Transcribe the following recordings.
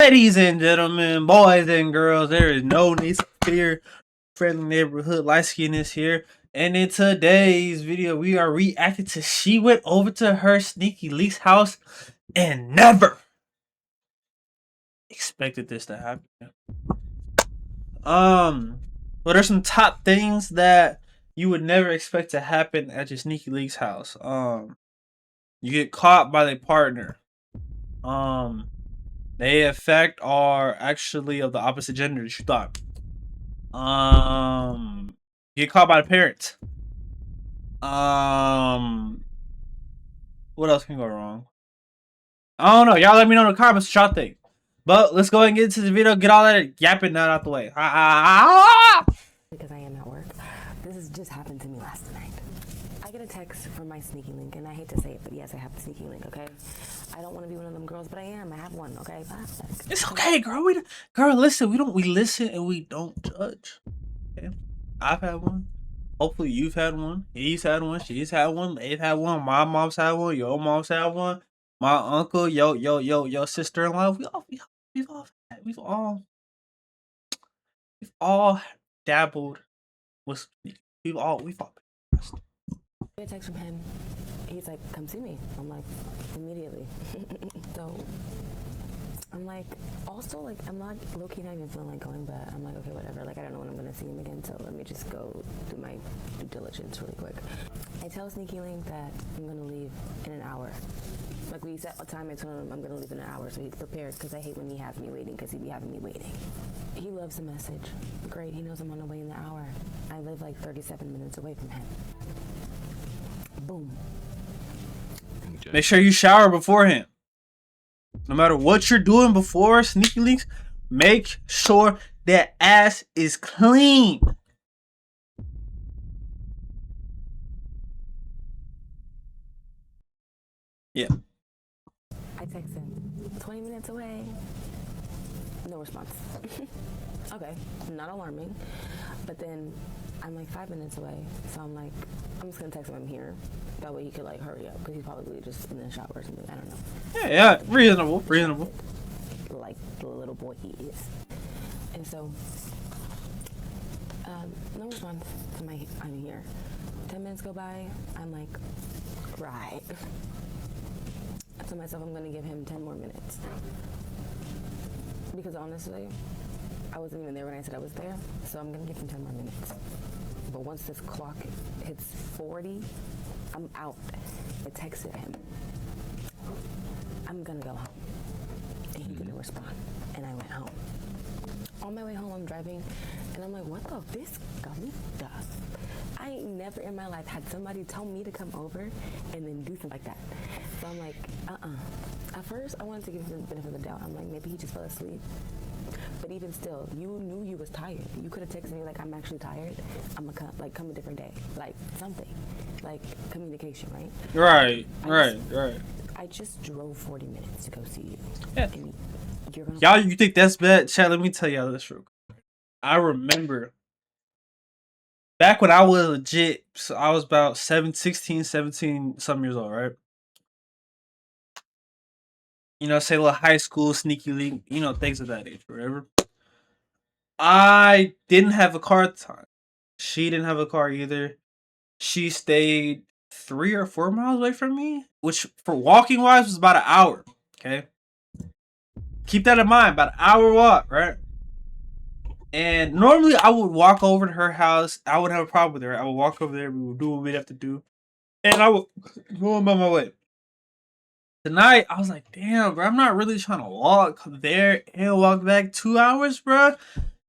Ladies and gentlemen, boys and girls, there is no need to fear. Friendly neighborhood light skin is here. And in today's video, we are reacting to she went over to her sneaky leak's house and never expected this to happen. Well, there's some top things that you would never expect to happen at your sneaky leak's house. You get caught by their partner. They affect are actually of the opposite gender that you thought. Get caught by the parents. What else can go wrong? I don't know. Y'all let me know in the comments what y'all think. But let's go ahead and get into the video. Get all that yapping out the way. Because I am at work. This has just happened to me last night. I get a text from my sneaky link, and I hate to say it, but yes, I have a sneaky link, okay? I don't want to be one of them girls, but I am. I have one, okay? It's okay, girl. Girl, listen. We listen and we don't judge. Okay? I've had one. Hopefully you've had one. He's had one. She's had one. They've had one. My mom's had one. Your mom's had one. My uncle, your sister-in-law. We've all dabbled with. We've all. I get a text from him. He's like, "Come see me." I'm like, immediately. So I'm like, also like, I'm not low-key not even feeling like going, but I'm like, okay, whatever. Like, I don't know when I'm gonna see him again, so let me just go do my due diligence really quick. I tell Sneaky Link that I'm gonna leave in an hour. Like, we set a time, I told him I'm gonna leave in an hour, so he's prepared, because I hate when he has me waiting, because he be having me waiting. He loves the message. Great, he knows I'm on the way in the hour. I live like 37 minutes away from him. Boom. Make sure you shower beforehand. No matter what you're doing before sneaky links, make sure that ass is clean. Yeah. I text him, 20 minutes away. No response. Okay, not alarming. But then I'm like 5 minutes away, so I'm like, I'm just gonna text him I'm here. That way he could like hurry up, because he's probably just in the shower or something. I don't know. Yeah, reasonable. Like the little boy he is. And so, no response to my I'm here. 10 minutes go by, I'm like, right. I told myself I'm gonna give him 10 more minutes. Because honestly, I wasn't even there when I said I was there, so I'm gonna give him 10 more minutes. But once this clock hits 40, I'm out. I texted him, I'm gonna go home. And he didn't respond, and I went home. On my way home, I'm driving, and I'm like, what the this gummy stuff? I ain't never in my life had somebody tell me to come over and then do something like that. So I'm like, At first, I wanted to give him the benefit of the doubt. I'm like, maybe he just fell asleep. But even still, you knew you was tired. You could have texted me like, I'm actually tired. I'm gonna come a different day. Like something, like communication, right? Right. I just drove 40 minutes to go see you. Yeah. And you're gonna Y'all, you think that's bad? Chat, let me tell y'all this real quick. I remember back when I was legit, so I was about 17 some years old, right? You know, say a little high school sneaky link, you know, things of that age, whatever. I didn't have a car at the time. She didn't have a car either. She stayed 3 or 4 miles away from me, which for walking wise was about an hour. Okay. Keep that in mind, about an hour walk, right? And normally I would walk over to her house. I wouldn't have a problem with her. I would walk over there. We would do what we'd have to do. And I would go on by my way. Tonight, I was like, damn, bro, I'm not really trying to walk there and walk back 2 hours, bro.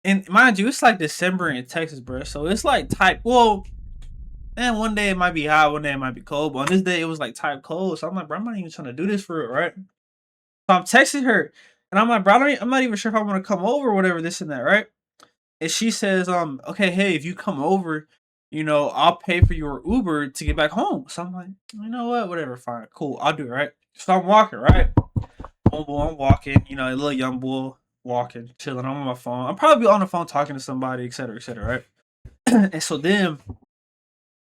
And mind you, it's like December in Texas, bro. So it's like type, well, and one day it might be hot, one day it might be cold. But on this day, it was like type cold. So I'm like, bro, I'm not even trying to do this for it, right? So I'm texting her. And I'm like, bro, I'm not even sure if I want to come over or whatever, this and that, right? And she says, okay, hey, if you come over, you know, I'll pay for your Uber to get back home. So I'm like, you know what? Whatever, fine, cool, I'll do it, right? So I'm walking, right? I'm walking, you know, a little young boy walking, chilling. I'm on my phone. I'm probably on the phone talking to somebody, etc., right? And so then,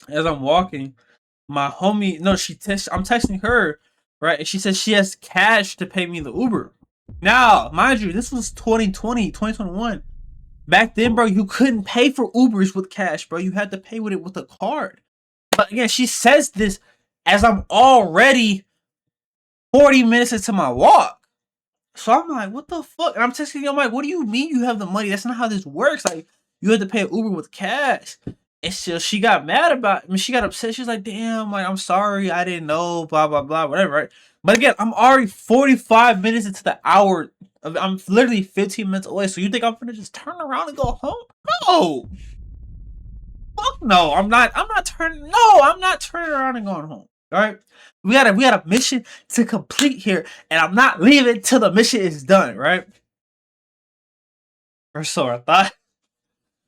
as I'm walking, my homie, no, I'm texting her, right? And she says she has cash to pay me the Uber. Now, mind you, this was 2020, 2021. Back then, bro, you couldn't pay for Ubers with cash, bro. You had to pay with it with a card. But again, she says this as I'm already 40 minutes into my walk. So I'm like, what the fuck? And I'm texting you, I'm like, what do you mean you have the money? That's not how this works. Like, you had to pay Uber with cash. And so she got mad about it. I mean, she got upset. She's like, damn, like, I'm sorry. I didn't know, blah, blah, blah, whatever, right? But again, I'm already 45 minutes into the hour. I'm literally 15 minutes away. So you think I'm gonna just turn around and go home? No. Fuck no. I'm not turning around and going home. All right. We got a mission to complete here, and I'm not leaving till the mission is done, right? Or so I thought.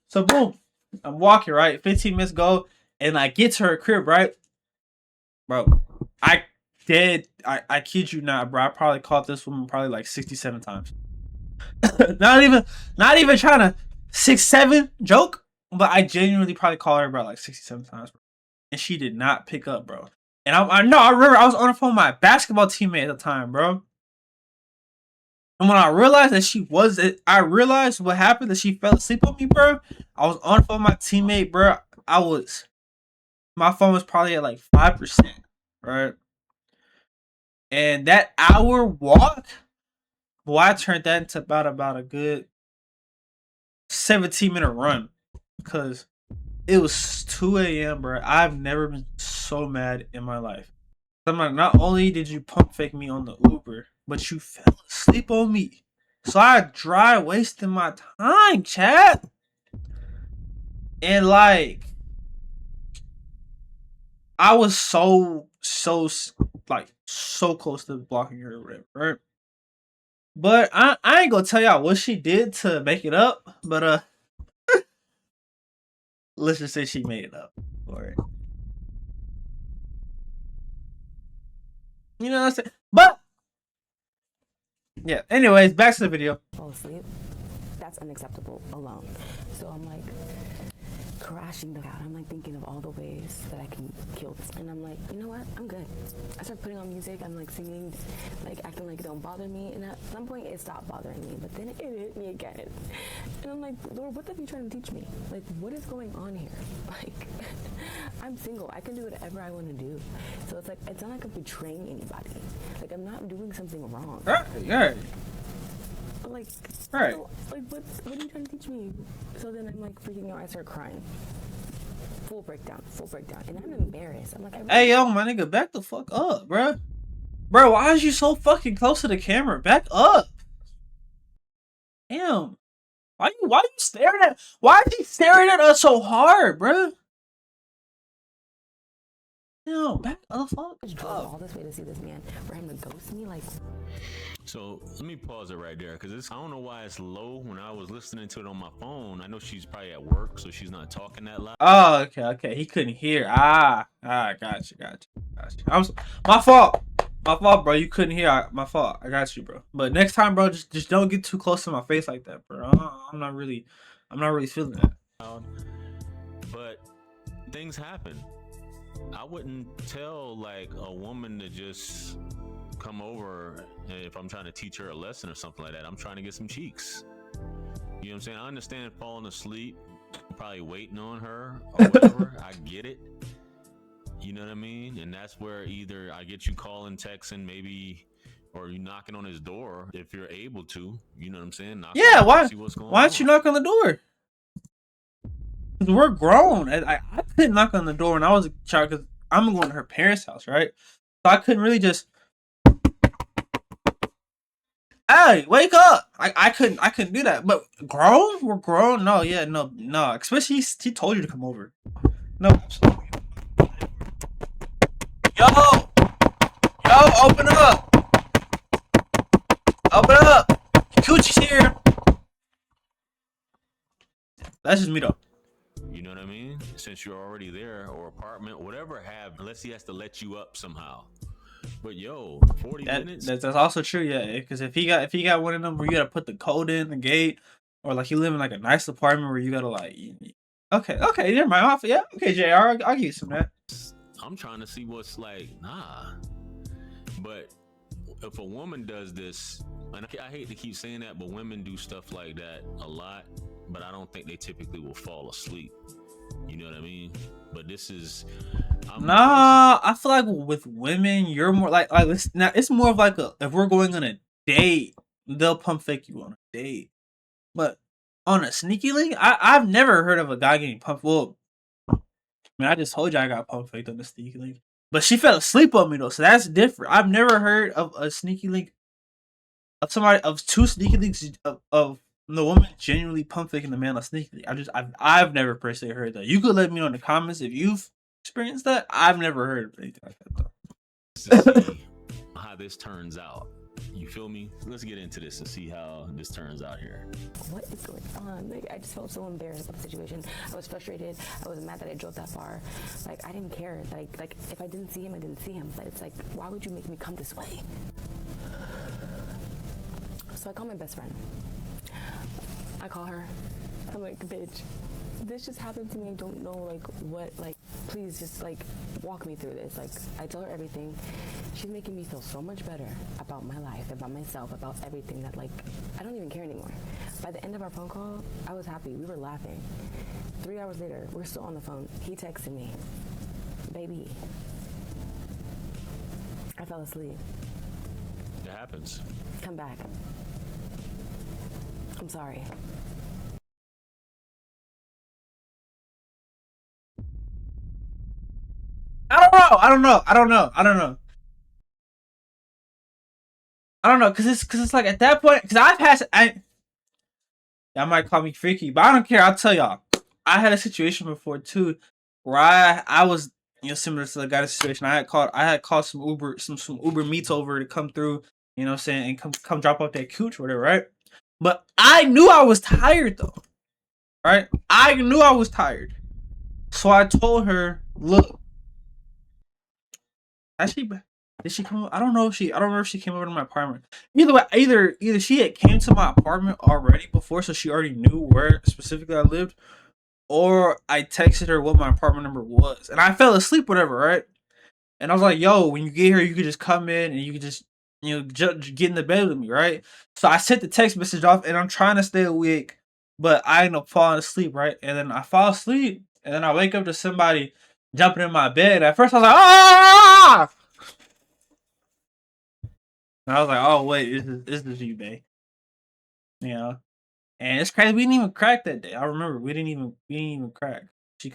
So boom, I'm walking, right? 15 minutes go, and I get to her crib, right? Bro, I kid you not, bro. I probably called this woman probably like 67 times. not even trying to 6-7 joke, but I genuinely probably called her about like 67 times, bro. And she did not pick up, bro. And I remember I was on the phone with my basketball teammate at the time, bro. And when I realized that I realized what happened, that she fell asleep on me, bro. I was on the phone with my teammate, bro. My phone was probably at like 5%, right? And that hour walk, boy, I turned that into about a good 17-minute run. Because it was 2 a.m., bro. I've never been so mad in my life. I'm like, not only did you pump fake me on the Uber, but you fell asleep on me. So I dry wasting my time, chat. And like, I was so close to blocking her, right? But I ain't gonna tell y'all what she did to make it up. But let's just say she made it up for it. You know what I'm saying? But yeah. Anyways, back to the video. Fall asleep. That's unacceptable alone. So I'm like crashing the out. I'm like thinking of all the ways that I can kill this. And I'm like, you know what? I'm good. I start putting on music. I'm like singing, like acting like it don't bother me. And at some point it stopped bothering me, but then it hit me again. And I'm like, Lord, what are you trying to teach me? Like, what is going on here? Like, I'm single. I can do whatever I want to do. So it's like, it's not like I'm betraying anybody. Like, I'm not doing something wrong. Yeah. Like, right. So, like, what are you trying to teach me? So then I'm like freaking out. I start crying. Full breakdown. And I'm embarrassed. I'm like, hey, yo, my nigga, back the fuck up, bro. Bro, why is you so fucking close to the camera? Back up. Damn. Why you staring at? Why is he staring at us so hard, bro? Yo, back the fuck up. All this way to see this man for him to ghost me, like. So let me pause it right there, because I don't know why it's low. When I was listening to it on my phone, I know she's probably at work, so she's not talking that loud. Oh, okay. He couldn't hear. Gotcha. My fault, bro. You couldn't hear. My fault. I got you, bro. But next time, bro, just don't get too close to my face like that, bro. I'm not really feeling that. But things happen. I wouldn't tell like a woman to just come over if I'm trying to teach her a lesson or something like that. I'm trying to get some cheeks. You know what I'm saying? I understand falling asleep, probably waiting on her or whatever. I get it. You know what I mean? And that's where either I get you calling, texting, maybe, or you knocking on his door if you're able to. You know what I'm saying? Yeah, why don't you knock on the door? Because we're grown. I couldn't knock on the door when I was a child because I'm going to her parents' house, right? So I couldn't really just, hey, wake up. I couldn't do that. But grown? We're grown? No. Especially he told you to come over. No, absolutely. Yo, open up. Coochie's here. That's just me though. You know what I mean? Since you're already there, or apartment, whatever unless he has to let you up somehow. But yo, 40 minutes? That's also true, yeah. Because if he got one of them where you gotta put the code in the gate, or like you live in like a nice apartment where you gotta like, okay, never mind. Yeah, okay, JR, I'll give you some of that. I'm trying to see what's like, nah. But if a woman does this, and I hate to keep saying that, but women do stuff like that a lot, but I don't think they typically will fall asleep. You know what I mean? But this is, nah. I feel like with women, you're more like it's more of like if we're going on a date, they'll pump fake you on a date. But on a sneaky link, I've never heard of a guy getting pumped. Well, I mean, I just told you I got pump faked on the sneaky link, but she fell asleep on me though, so that's different. I've never heard of a sneaky link of somebody of two sneaky links of the woman genuinely pump faking the man on sneaky link. I've never personally heard that. You could let me know in the comments if you've experienced that. I've never heard of anything like that though. to see how this turns out. You feel me? Let's get into this and see how this turns out here. What is going on? Like, I just felt so embarrassed about the situation. I was frustrated. I was mad that I drove that far. Like, I didn't care. Like if I didn't see him, I didn't see him. But it's like, why would you make me come this way? So I call my best friend. I call her. I'm like, bitch, this just happened to me. I don't know, like, what, like, please just, like, walk me through this. Like, I tell her everything. She's making me feel so much better about my life, about myself, about everything that, like, I don't even care anymore. By the end of our phone call, I was happy. We were laughing. 3 hours later, we're still on the phone. He texted me, baby, I fell asleep. It happens. Come back. I'm sorry. I don't know, cause it's like at that point, cause y'all might call me freaky, but I don't care. I'll tell y'all. I had a situation before too, where I was similar to the guy's situation. I had called some Uber meets over to come through, you know what I'm saying, and come drop off that cooch or whatever, right? But I knew I was tired though, right? I knew I was tired, so I told her, look. Actually, did she come? I don't know if she came over to my apartment. Either way, either she had came to my apartment already before, so she already knew where specifically I lived, or I texted her what my apartment number was, and I fell asleep, whatever, right? And I was like, "Yo, when you get here, you could just come in and you could just get in the bed with me, right?" So I sent the text message off, and I'm trying to stay awake, but I end up falling asleep, right? And then I fall asleep, and then I wake up to somebody jumping in my bed. At first, I was like, "Ah!" And I was like, "Oh wait, this is you, babe." You know, and it's crazy. We didn't even crack that day. I remember we didn't even crack. She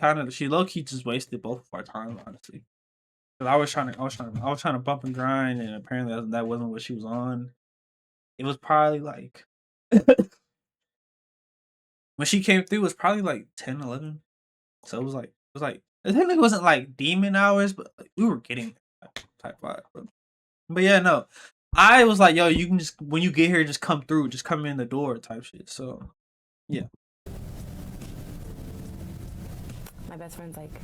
low key just wasted both of our time, honestly. Because I was trying to bump and grind, and apparently that wasn't what she was on. It was probably like when she came through, it was probably like 10, 11. So it was like it technically wasn't like demon hours, but like we were getting type vibe. But yeah, no. I was like, yo, you can just when you get here, just come through, just come in the door type shit. So yeah. My best friend's like,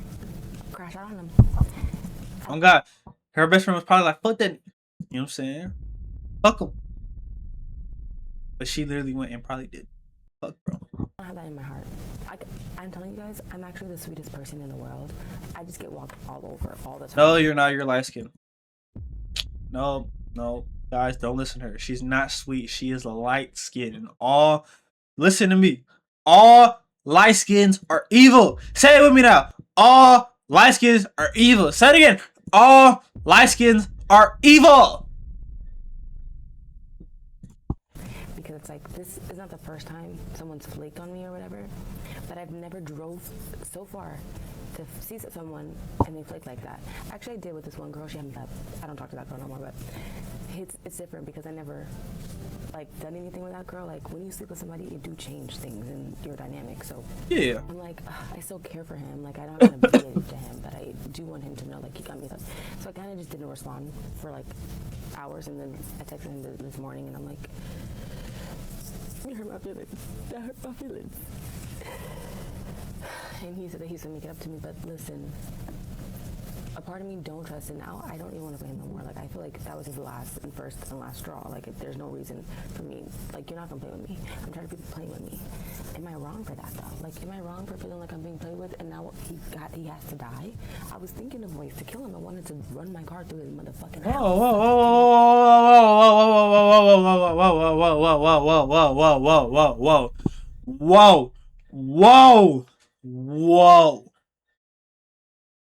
crash out on him. Oh God. Her best friend was probably like, fuck that. You know what I'm saying? Fuck him. But she literally went and probably did. Fuck, bro. I have that in my heart. I'm telling you guys, I'm actually the sweetest person in the world. I just get walked all over all the time. No, you're not. You're light skinned. No. Guys, don't listen to her. She's not sweet. She is light skinned. And listen to me. All light skins are evil. Say it with me now. All light skins are evil. Say it again. All light skins are evil. Because it's like, this is not the first time someone's flaked on me or whatever, but I've never drove so far to see someone and they flake like that. Actually, I did with this one girl. She hadn't left. I don't talk to that girl no more, but it's different because I never like done anything with that girl. Like when you sleep with somebody, you do change things in your dynamic. So yeah, I'm like, I still care for him. Like I don't want to be to him, but I do want him to know like he got me. So I kind of just didn't respond for like hours, and then I texted him this morning, and I'm like, it hurt my feelings. That hurt my feelings. And he said that he's gonna make it up to me, but listen, a part of me don't trust it now. I don't even want to play him no more. Like, I feel like that was his last and first and last straw. Like, there's no reason for me. Like, you're not gonna play with me. I'm tired of people playing with me. Am I wrong for that though? Like, am I wrong for feeling like I'm being played with and now he has to die? I was thinking of ways to kill him. I wanted to run my car through his motherfucking house. Whoa, whoa, whoa, whoa, whoa, whoa,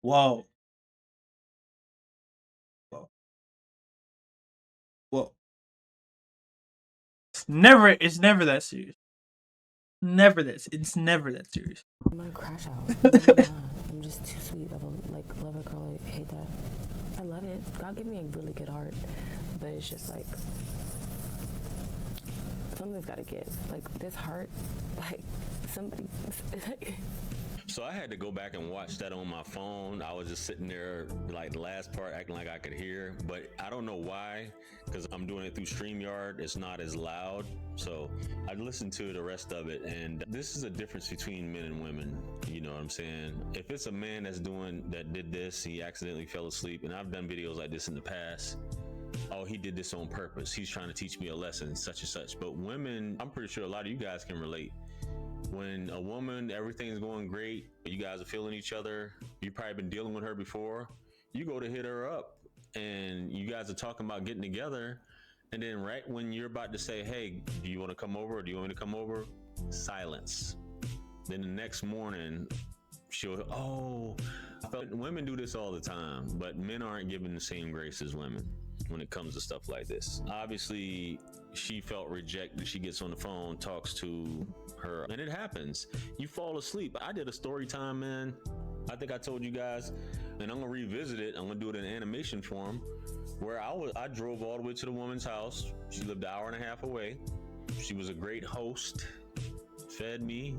whoa, whoa. It's never that serious. It's never that serious. I'm gonna crash out. I'm just too sweet of a lover girl. I hate that. I love it. God gave me a really good heart, but it's just like something's gotta give. Like this heart, like somebody. So I had to go back and watch that on my phone. I was just sitting there, like the last part, acting like I could hear, but I don't know why, because I'm doing it through StreamYard. It's not as loud. So I listened to the rest of it, and this is a difference between men and women. You know what I'm saying? If it's a man that did this, he accidentally fell asleep, and I've done videos like this in the past. Oh, he did this on purpose. He's trying to teach me a lesson, such and such. But women, I'm pretty sure a lot of you guys can relate. When a woman, everything's going great, you guys are feeling each other, you've probably been dealing with her before, you go to hit her up and you guys are talking about getting together, and then right when you're about to say, hey, do you want to come over, or do you want me to come over? Silence. Then the next morning she'll, women do this all the time, but men aren't given the same grace as women when it comes to stuff like this. Obviously, she felt rejected. She gets on the phone, talks to her, and it happens. You fall asleep. I did a story time, man. I think I told you guys, and I'm gonna revisit it. I'm gonna do it in animation form, where I drove all the way to the woman's house. She lived an hour and a half away. She was a great host, fed me.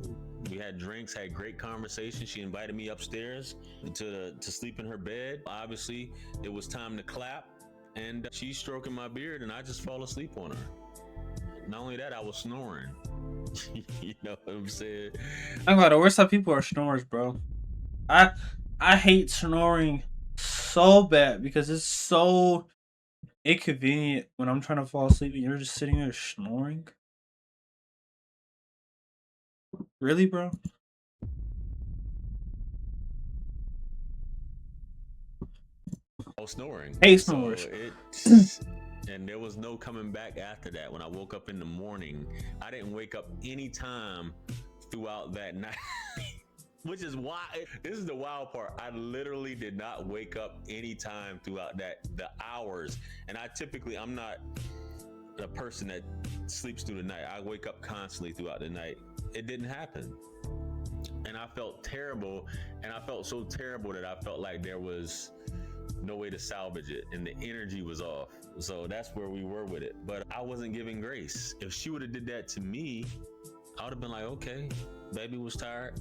We had drinks, had great conversation. She invited me upstairs to sleep in her bed. Obviously, it was time to clap, and she's stroking my beard, and I just fall asleep on her. Not only that, I was snoring. You know what I'm saying? I'm glad the worst type of people are snorers, bro. I hate snoring so bad because it's so inconvenient when I'm trying to fall asleep and you're just sitting there snoring. Really, bro? I was snoring. Hate snorers. And there was no coming back after that. When I woke up in the morning, I didn't wake up any time throughout that night. Which is why, this is the wild part. I literally did not wake up any time throughout the hours. And I'm not a person that sleeps through the night. I wake up constantly throughout the night. It didn't happen. And I felt terrible. And I felt so terrible that I felt like there was no way to salvage it, and the energy was off. So that's where we were with it. But I wasn't giving grace. If she would have did that to me, I would have been like, okay, baby was tired.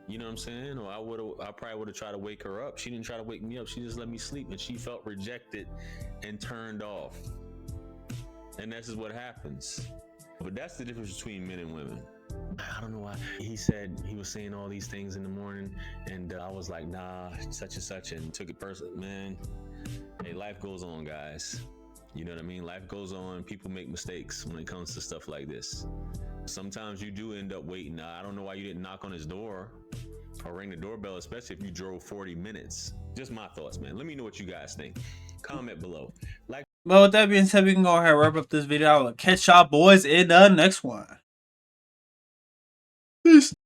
You know what I'm saying? Or I probably would have tried to wake her up. She didn't try to wake me up. She just let me sleep, and she felt rejected and turned off. And this is what happens. But that's the difference between men and women. I don't know why. He said he was saying all these things in the morning, and I was like, nah, such and such, and took it personally. Man, hey, life goes on, guys. You know what I mean? Life goes on. People make mistakes when it comes to stuff like this. Sometimes you do end up waiting. I don't know why you didn't knock on his door or ring the doorbell, especially if you drove 40 minutes. Just my thoughts, man. Let me know what you guys think. Comment below. Well, with that being said, we can go ahead and wrap up this video. I will catch y'all boys in the next one. Peace.